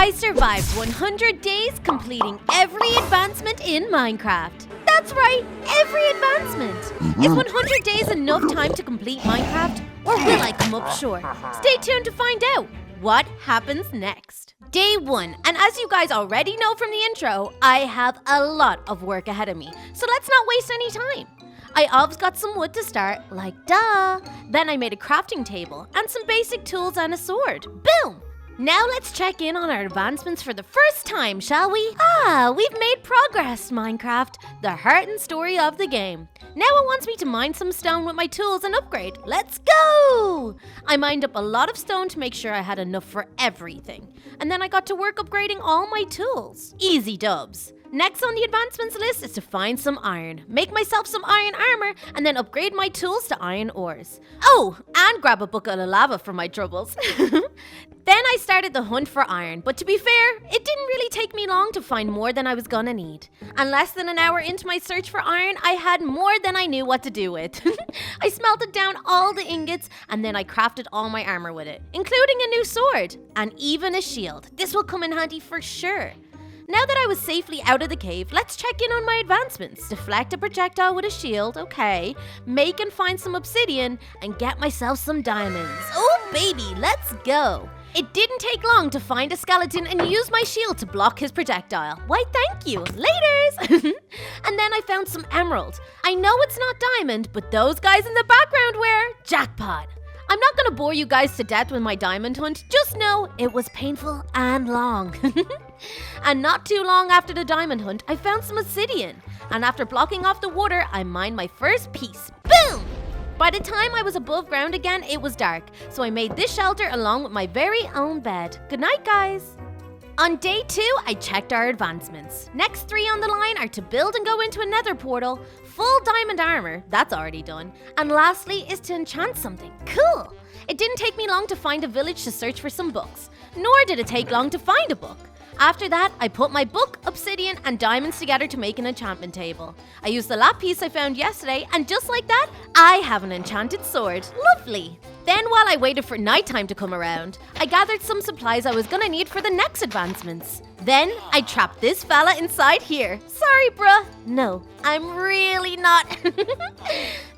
I survived 100 days completing every advancement in Minecraft. That's right, every advancement. Is 100 days enough time to complete Minecraft? Or will I come up short? Stay tuned to find out what happens next. Day 1, and as you guys already know from the intro, I have a lot of work ahead of me, so let's not waste any time. I obviously got some wood to start, like duh. Then I made a crafting table and some basic tools and a sword. Boom! Now let's check in on our advancements for the first time, shall we? We've made progress, Minecraft, the heart and story of the game. Now it wants me to mine some stone with my tools and upgrade. Let's go! I mined up a lot of stone to make sure I had enough for everything. And then I got to work upgrading all my tools. Easy dubs. Next on the advancements list is to find some iron, make myself some iron armor, and then upgrade my tools to iron ores. Oh, and grab a bucket of lava for my troubles. Then I started the hunt for iron, but to be fair, it didn't really take me long to find more than I was gonna need. And less than an hour into my search for iron, I had more than I knew what to do with. I smelted down all the ingots, and then I crafted all my armor with it, including a new sword, and even a shield. This will come in handy for sure. Now that I was safely out of the cave, let's check in on my advancements. Deflect a projectile with a shield, okay. Make and find some obsidian, and get myself some diamonds. Oh baby, let's go. It didn't take long to find a skeleton and use my shield to block his projectile. Why thank you, laters! And then I found some emerald. I know it's not diamond, but those guys in the background were jackpot. I'm not gonna bore you guys to death with my diamond hunt, just know it was painful and long. And not too long after the diamond hunt, I found some obsidian. And after blocking off the water, I mined my first piece. Boom! By the time I was above ground again, it was dark, so I made this shelter along with my very own bed. Good night, guys. On day 2, I checked our advancements. Next 3 on the line are to build and go into a nether portal, full diamond armor, that's already done, and lastly is to enchant something. Cool! It didn't take me long to find a village to search for some books, nor did it take long to find a book. After that, I put my book, obsidian, and diamonds together to make an enchantment table. I used the lap piece I found yesterday, and just like that, I have an enchanted sword. Lovely! Then while I waited for nighttime to come around, I gathered some supplies I was gonna need for the next advancements. Then I trapped this fella inside here. Sorry, bruh. No, I'm really not.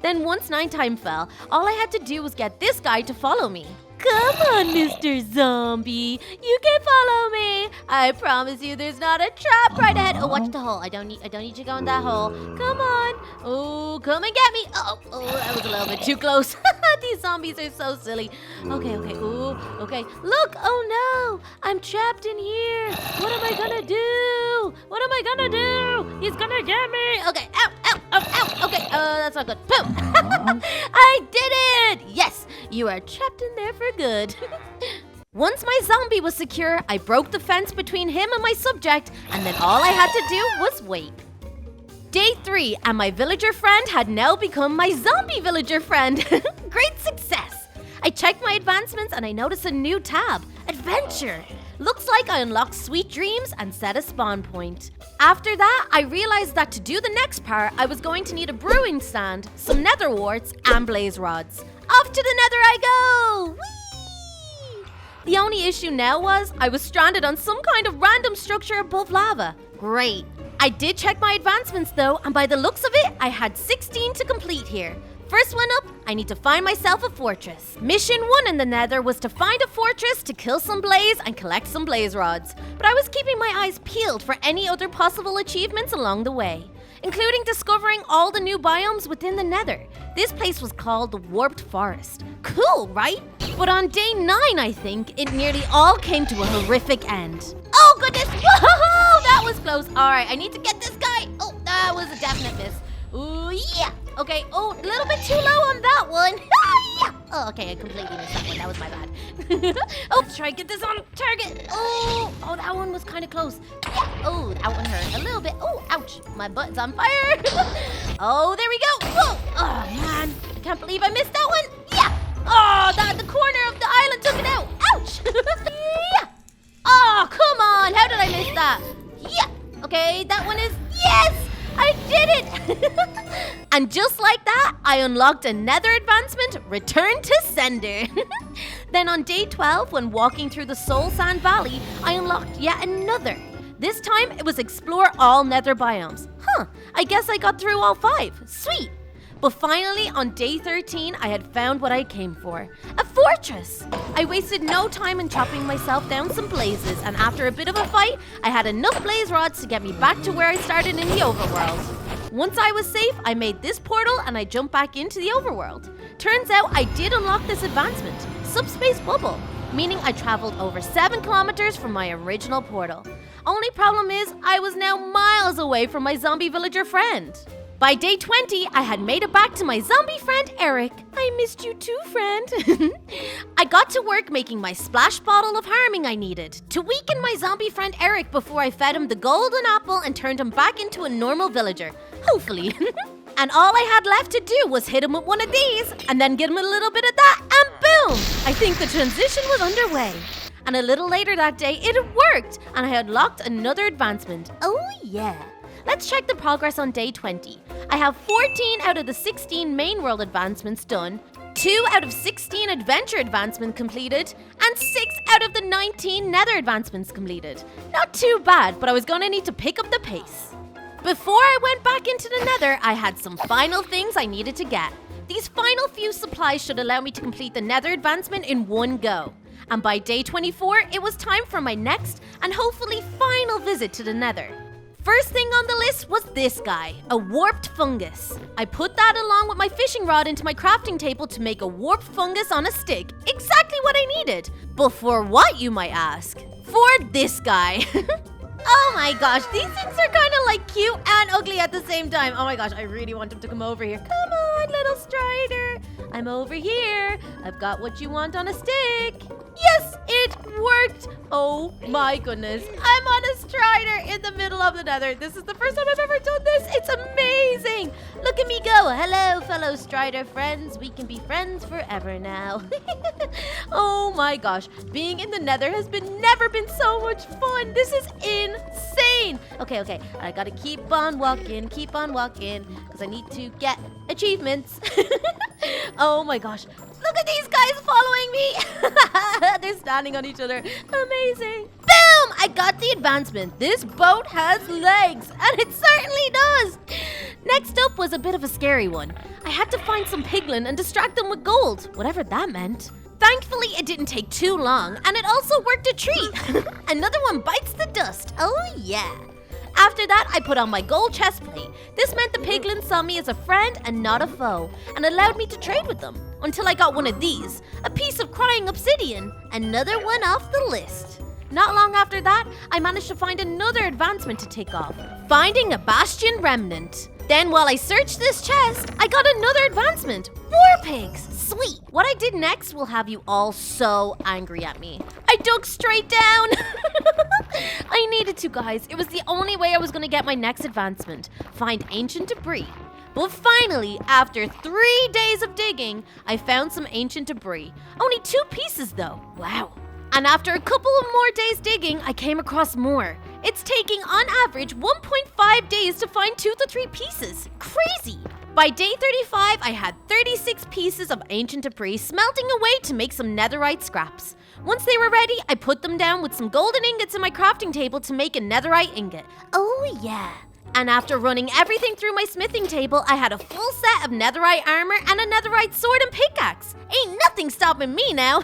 Then once nighttime fell, all I had to do was get this guy to follow me. Come on, Mr. Zombie. You can follow me. I promise you there's not a trap right ahead. Oh, watch the hole. I don't need you to go in that hole. Come on. Oh, come and get me. Oh, that was a little bit too close. These zombies are so silly. Okay. Ooh, okay. Look, oh no. I'm trapped in here. What am I gonna do? He's gonna get me. Okay, ow. Okay, that's not good. Boom. I did it. Yes, you are trapped in there for good. Once my zombie was secure, I broke the fence between him and my subject, and then all I had to do was wait. Day 3, and my villager friend had now become my zombie villager friend. Great success! I checked my advancements and I noticed a new tab, Adventure. Looks like I unlocked Sweet Dreams and set a spawn point. After that, I realized that to do the next part, I was going to need a brewing stand, some nether warts, and blaze rods. Off to the nether I go! Whee! The only issue now was I was stranded on some kind of random structure above lava. Great. I did check my advancements though, and by the looks of it, I had 16 to complete here. First one up, I need to find myself a fortress. Mission 1 in the nether was to find a fortress to kill some blaze and collect some blaze rods. But I was keeping my eyes peeled for any other possible achievements along the way, including discovering all the new biomes within the nether. This place was called the Warped Forest. Cool, right? But on day 9, I think, it nearly all came to a horrific end. Oh goodness, whoa, that was close. All right, I need to get this guy. Oh, that was a definite miss. Ooh, yeah. Okay, oh, a little bit too low on that one. Yeah. Oh, okay, I completely missed that one. That was my bad. Oh, let's try and get this on target. Oh, that one was kind of close. Yeah. Oh, that one hurt a little bit. Oh, ouch. My butt's on fire. Oh, there we go. Whoa. Oh, man. I can't believe I missed that one. Yeah. Oh, the corner of the island took it out. Ouch. Yeah. Oh, come on. How did I miss that? Yeah. Okay, that one is... Yes! I did it! And just like that, I unlocked another advancement, Return to Sender. Then on day 12, when walking through the Soul Sand Valley, I unlocked yet another. This time, it was explore all nether biomes. I guess I got through all 5. Sweet! But finally, on day 13, I had found what I came for. A fortress! I wasted no time in chopping myself down some blazes, and after a bit of a fight, I had enough blaze rods to get me back to where I started in the overworld. Once I was safe, I made this portal and I jumped back into the overworld. Turns out I did unlock this advancement, Subspace Bubble, meaning I traveled over 7 kilometers from my original portal. Only problem is, I was now miles away from my zombie villager friend. By day 20, I had made it back to my zombie friend Eric. I missed you too, friend. I got to work making my splash bottle of harming I needed to weaken my zombie friend Eric before I fed him the golden apple and turned him back into a normal villager. Hopefully. And all I had left to do was hit him with one of these and then give him a little bit of that and boom! I think the transition was underway. And a little later that day, it had worked and I had locked another advancement. Oh yeah. Let's check the progress on day 20. I have 14 out of the 16 main world advancements done, 2 out of 16 adventure advancements completed, and 6 out of the 19 nether advancements completed. Not too bad, but I was gonna need to pick up the pace. Before I went back into the nether, I had some final things I needed to get. These final few supplies should allow me to complete the nether advancement in one go. And by day 24, it was time for my next and hopefully final visit to the nether. First thing on the list was this guy, a warped fungus. I put that along with my fishing rod into my crafting table to make a warped fungus on a stick. Exactly what I needed. But for what, you might ask? For this guy. Oh my gosh, these things are kind of like cute and ugly at the same time. Oh my gosh, I really want him to come over here. Come on, little Strider. I'm over here. I've got what you want on a stick. Yes, it worked. Oh my goodness. I'm on a Strider in the middle of the nether. This is the first time I've ever done this. It's amazing. Look at me go. Hello, fellow Strider friends. We can be friends forever now. Oh my gosh. Being in the nether has never been so much fun. This is insane. Okay. I gotta keep on walking, because I need to get achievements. Oh my gosh. Look at these guys following me. They're standing on each other. Amazing. Boom! I got the advancement. This boat has legs, and it certainly does. Next up was a bit of a scary one. I had to find some piglin and distract them with gold, whatever that meant. Thankfully, it didn't take too long, and it also worked a treat. Another one bites the dust. Oh yeah. After that, I put on my gold chest plate. This meant the piglins saw me as a friend and not a foe, and allowed me to trade with them. Until I got one of these, a piece of crying obsidian, another one off the list. Not long after that, I managed to find another advancement to tick off, finding a bastion remnant. Then while I searched this chest, I got another advancement, war pigs. Sweet. What I did next will have you all so angry at me. I dug straight down. I needed to, guys. It was the only way I was going to get my next advancement, find ancient debris. But finally, after 3 days of digging, I found some ancient debris. Only 2 pieces though. Wow. And after a couple of more days digging, I came across more. It's taking on average 1.5 days to find 2 to 3 pieces. Crazy. By day 35, I had 36 pieces of ancient debris smelting away to make some netherite scraps. Once they were ready, I put them down with some golden ingots in my crafting table to make a netherite ingot. Oh yeah. And after running everything through my smithing table, I had a full set of netherite armor and a netherite sword and pickaxe. Ain't nothing stopping me now.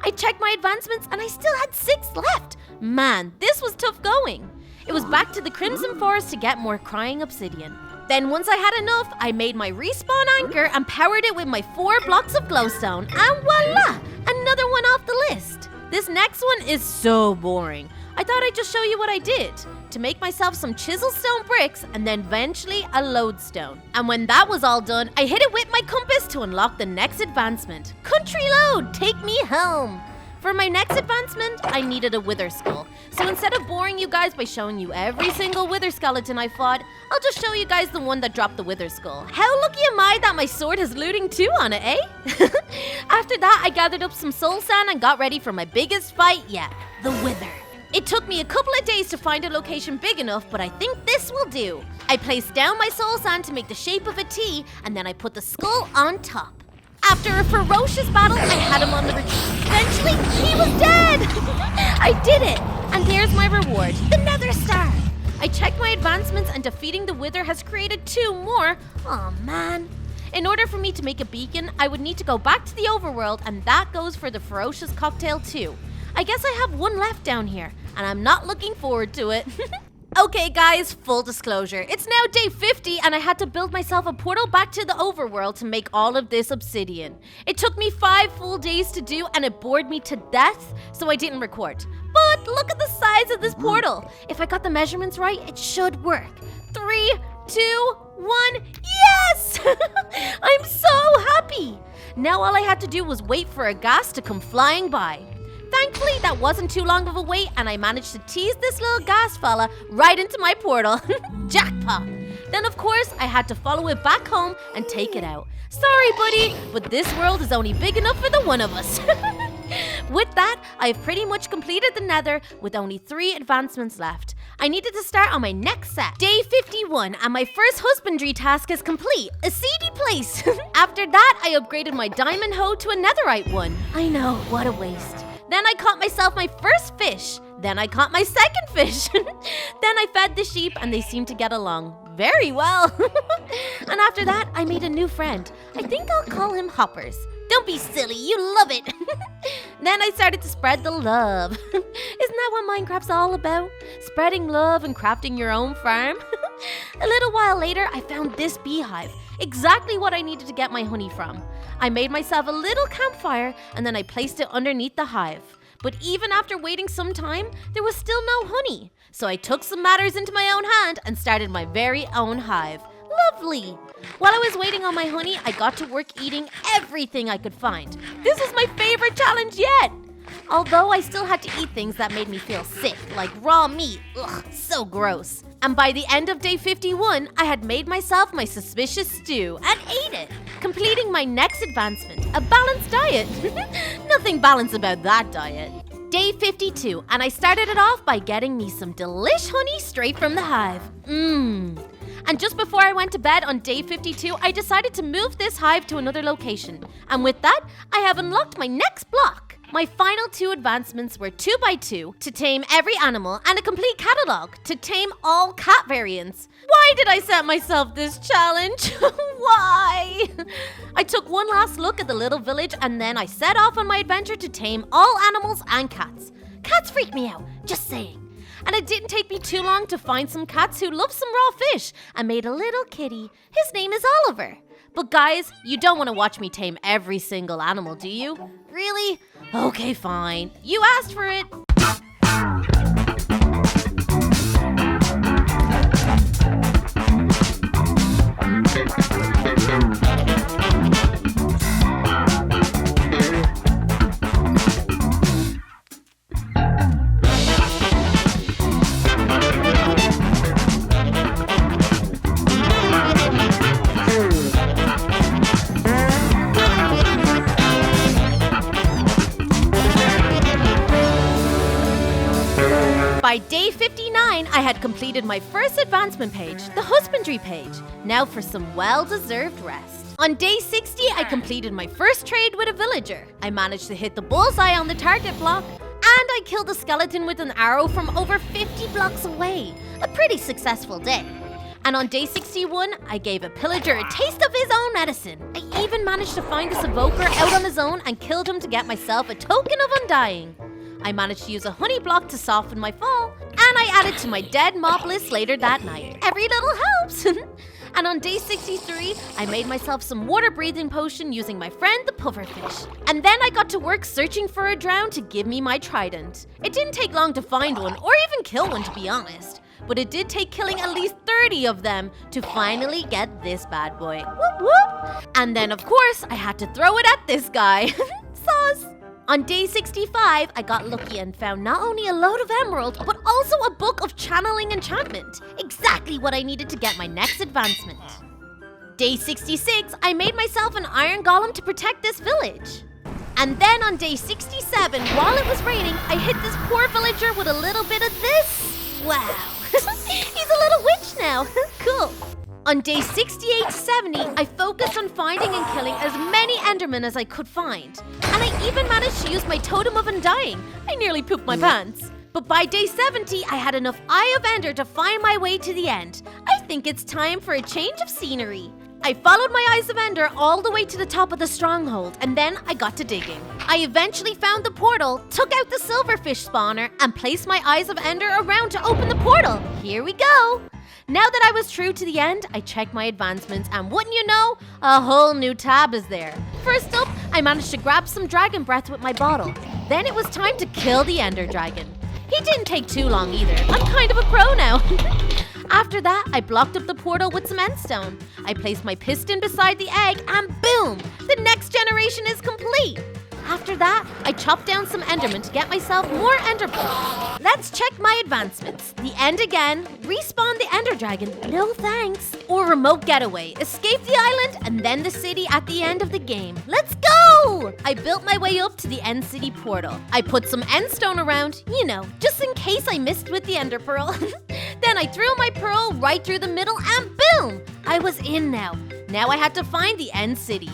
I checked my advancements and I still had 6 left. Man, this was tough going. It was back to the Crimson Forest to get more crying obsidian. Then once I had enough, I made my respawn anchor and powered it with my 4 blocks of glowstone. And voila! Another one off the list. This next one is so boring. I thought I'd just show you what I did. To make myself some chisel stone bricks and then eventually a lodestone. And when that was all done, I hit it with my compass to unlock the next advancement. Country Lode, take me home. For my next advancement, I needed a wither skull. So instead of boring you guys by showing you every single wither skeleton I fought, I'll just show you guys the one that dropped the wither skull. How lucky am I that my sword has looting 2 on it, eh? After that, I gathered up some soul sand and got ready for my biggest fight yet, the wither. It took me a couple of days to find a location big enough, but I think this will do. I placed down my soul sand to make the shape of a T, and then I put the skull on top. After a ferocious battle, I had him on the retreat. Eventually, he was dead! I did it! And there's my reward, the Nether Star! I checked my advancements and defeating the Wither has created 2 more. Aw, man. In order for me to make a beacon, I would need to go back to the overworld, and that goes for the ferocious cocktail too. I guess I have 1 left down here, and I'm not looking forward to it. Okay guys, full disclosure, it's now day 50 and I had to build myself a portal back to the overworld to make all of this obsidian. It took me 5 full days to do and it bored me to death, so I didn't record. But look at the size of this portal. If I got the measurements right, it should work. 3, 2, 1, yes! I'm so happy! Now all I had to do was wait for a ghast to come flying by. Thankfully, that wasn't too long of a wait and I managed to tease this little ghast fella right into my portal. Jackpot! Then of course, I had to follow it back home and take it out. Sorry, buddy, but this world is only big enough for the one of us. With that, I've pretty much completed the Nether with only 3 advancements left. I needed to start on my next set. Day 51, and my first husbandry task is complete. A seedy place. After that, I upgraded my diamond hoe to a netherite one. I know, what a waste. Then I caught myself my first fish. Then I caught my second fish. Then I fed the sheep and they seemed to get along very well. And after that, I made a new friend. I think I'll call him Hoppers. Don't be silly, you love it. Then I started to spread the love. Isn't that what Minecraft's all about? Spreading love and crafting your own farm? A little while later, I found this beehive. Exactly what I needed to get my honey from. I made myself a little campfire and then I placed it underneath the hive. But even after waiting some time, there was still no honey. So I took some matters into my own hand and started my very own hive. Lovely! While I was waiting on my honey, I got to work eating everything I could find. This was my favorite challenge yet! Although I still had to eat things that made me feel sick, like raw meat. Ugh, so gross. And by the end of day 51, I had made myself my suspicious stew and ate it, completing my next advancement, a balanced diet. Nothing balanced about that diet. Day 52, and I started it off by getting me some delish honey straight from the hive. And just before I went to bed on day 52, I decided to move this hive to another location. And with that, I have unlocked my next block. My final 2 advancements were 2x2 to tame every animal and a complete catalog to tame all cat variants. Why did I set myself this challenge? Why? I took one last look at the little village and then I set off on my adventure to tame all animals and cats. Cats freak me out, just saying. And it didn't take me too long to find some cats who love some raw fish and made a little kitty. His name is Oliver. But guys, you don't want to watch me tame every single animal, do you? Really? Okay, fine. You asked for it. By day 59, I had completed my first advancement page, the Husbandry page. Now for some well-deserved rest. On day 60, I completed my first trade with a villager. I managed to hit the bullseye on the target block, and I killed a skeleton with an arrow from over 50 blocks away. A pretty successful day. And on day 61, I gave a pillager a taste of his own medicine. I even managed to find this evoker out on his own and killed him to get myself a token of undying. I managed to use a honey block to soften my fall, and I added to my dead mob list later that night. Every little helps! And on day 63, I made myself some water-breathing potion using my friend the pufferfish. And then I got to work searching for a drown to give me my trident. It didn't take long to find one, or even kill one to be honest. But it did take killing at least 30 of them to finally get this bad boy. Whoop whoop! And then of course, I had to throw it at this guy. Sauce! On day 65, I got lucky and found not only a load of emerald, but also a book of channeling enchantment. Exactly what I needed to get my next advancement. Day 66, I made myself an iron golem to protect this village. And then on day 67, while it was raining, I hit this poor villager with a little bit of this. Wow. He's a little witch now. Cool. On day 68 to 70, I focused on finding and killing as many Endermen as I could find. And I even managed to use my totem of undying. I nearly pooped my pants. But by day 70, I had enough Eye of Ender to find my way to the end. I think it's time for a change of scenery. I followed my Eyes of Ender all the way to the top of the stronghold, and then I got to digging. I eventually found the portal, took out the silverfish spawner, and placed my Eyes of Ender around to open the portal. Here we go! Now that I was true to the end, I checked my advancements, and wouldn't you know, a whole new tab is there. First up, I managed to grab some dragon breath with my bottle. Then it was time to kill the Ender Dragon. He didn't take too long either. I'm kind of a pro now. After that, I blocked up the portal with some endstone. I placed my piston beside the egg and boom! The next generation is complete! After that, I chopped down some Endermen to get myself more Ender pearls. Let's check my advancements. The end again, respawn the Ender Dragon, no thanks. Or remote getaway, escape the island and then the city at the end of the game. Let's go! I built my way up to the end city portal. I put some endstone around, just in case I missed with the Ender Pearl. Then I threw my pearl right through the middle and boom! I was in now. Now I had to find the end city.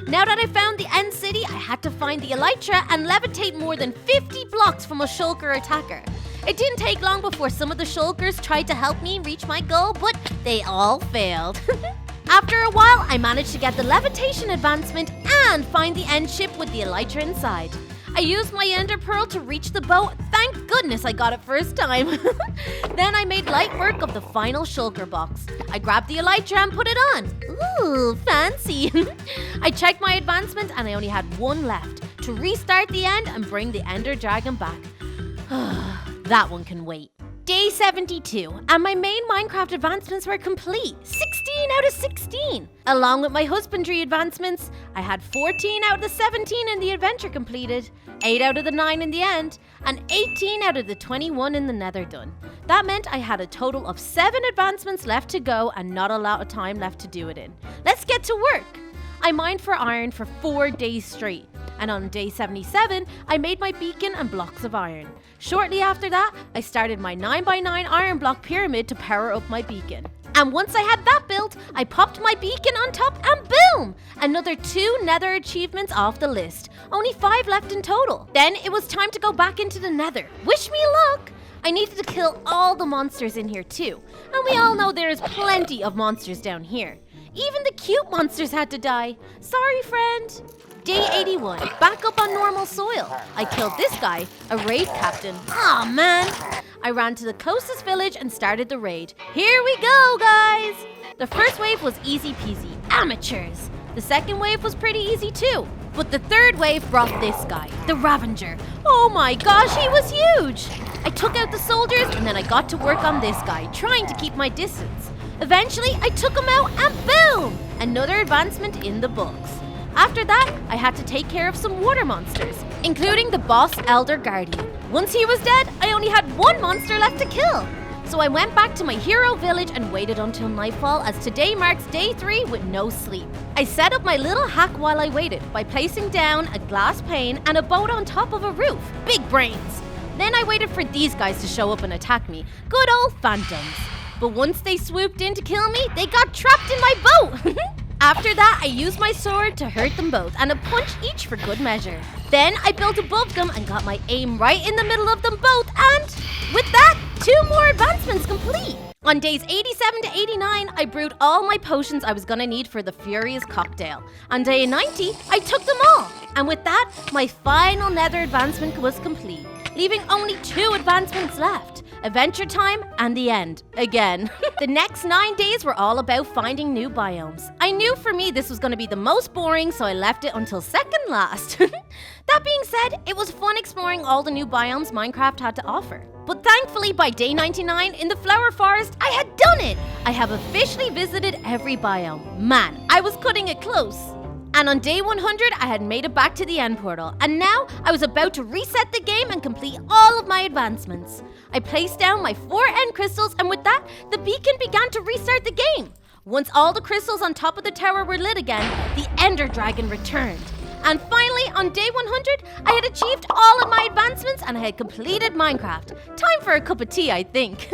Now that I found the end city, I had to find the elytra and levitate more than 50 blocks from a shulker attacker. It didn't take long before some of the shulkers tried to help me reach my goal, but they all failed. After a while, I managed to get the levitation advancement and find the end ship with the elytra inside. I used my ender pearl to reach the boat. Thank goodness I got it first time. Then I made light work of the final shulker box. I grabbed the elytra and put it on. Ooh, fancy. I checked my advancement and I only had one left to restart the end and bring the ender dragon back. That one can wait. Day 72, and my main Minecraft advancements were complete. 16 out of 16. Along with my husbandry advancements, I had 14 out of the 17 in the adventure completed, 8 out of the 9 in the end, and 18 out of the 21 in the nether done. That meant I had a total of 7 advancements left to go and not a lot of time left to do it in. Let's get to work. I mined for iron for 4 days straight. And on day 77, I made my beacon and blocks of iron. Shortly after that, I started my 9x9 iron block pyramid to power up my beacon. And once I had that built, I popped my beacon on top and boom! Another 2 nether achievements off the list. Only 5 left in total. Then it was time to go back into the nether. Wish me luck! I needed to kill all the monsters in here too. And we all know there is plenty of monsters down here. Even the cute monsters had to die. Sorry, friend. Day 81, back up on normal soil. I killed this guy, a raid captain. Aw, man. I ran to the closest village and started the raid. Here we go, guys. The first wave was easy peasy, amateurs. The second wave was pretty easy too. But the third wave brought this guy, the Ravager. Oh my gosh, he was huge. I took out the soldiers and then I got to work on this guy, trying to keep my distance. Eventually, I took him out and boom! Another advancement in the books. After that, I had to take care of some water monsters, including the boss Elder Guardian. Once he was dead, I only had 1 monster left to kill. So I went back to my hero village and waited until nightfall, as today marks day 3 with no sleep. I set up my little hack while I waited by placing down a glass pane and a boat on top of a roof. Big brains. Then I waited for these guys to show up and attack me. Good old phantoms. But once they swooped in to kill me, they got trapped in my boat. After that, I used my sword to hurt them both and a punch each for good measure. Then I built above them and got my aim right in the middle of them both, and with that, 2 more advancements complete. On days 87 to 89, I brewed all my potions I was gonna need for the Furious Cocktail. On day 90, I took them all. And with that, my final nether advancement was complete, leaving only 2 advancements left. Adventure time and the end, again. The next 9 days were all about finding new biomes. I knew for me this was going to be the most boring, so I left it until second last. That being said, it was fun exploring all the new biomes Minecraft had to offer. But thankfully, by day 99, in the Flower Forest, I had done it! I have officially visited every biome. Man, I was cutting it close. And on day 100, I had made it back to the end portal, and now I was about to reset the game and complete all of my advancements. I placed down my 4 end crystals, and with that, the beacon began to restart the game. Once all the crystals on top of the tower were lit again, the Ender Dragon returned. And finally, on day 100, I had achieved all of my advancements and I had completed Minecraft. Time for a cup of tea, I think.